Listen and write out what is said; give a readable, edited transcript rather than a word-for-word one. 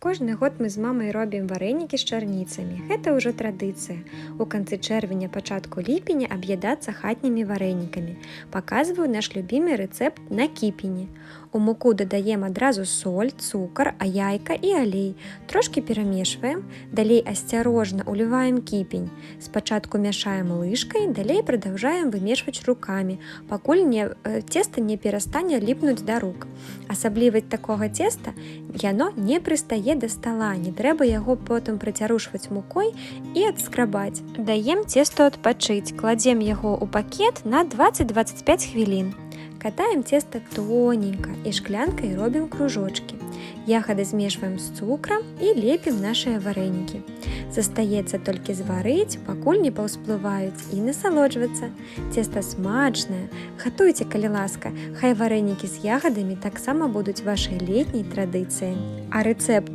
Кожны год мы з мамай робім варэнікі з чарніцамі. Гэта ўжо традыцыя. У канцы чэрвеня, пачатку ліпеня аб'ядацца хатнімі варэнікамі. Паказваю наш любімы рэцэпт на кіпені. У муку дадаем адразу соль, цукар, яйка і алей. Трошкі перамешваем, далей асцярожна уліваем кіпень. Спачатку мяшаем лыжкай, далей прадаўжаем вымешваць рукамі, пакуль цеста не перастане ліпнуць да рук. Асаблівасць такога цеста, яно не прыстае да стала, не трэба яго потым прыцярушваць мукой і адскрабаць. Даем цесту адпачыць, кладзем яго ў пакет на 20-25 хвілін. Катаем цеста тоненька і шклянкай робім кружочки. Ягады змешваем з цукрам і лепім нашыя варэнікі. Застаецца толькі зварыць, пакуль не паўсплываюць, і насалоджвацца. Цеста смачнае. Гатуйце, калі ласка. Хай варэнікі з ягадамі таксама будуць вашай летняй традыцыяй. А рэцэпт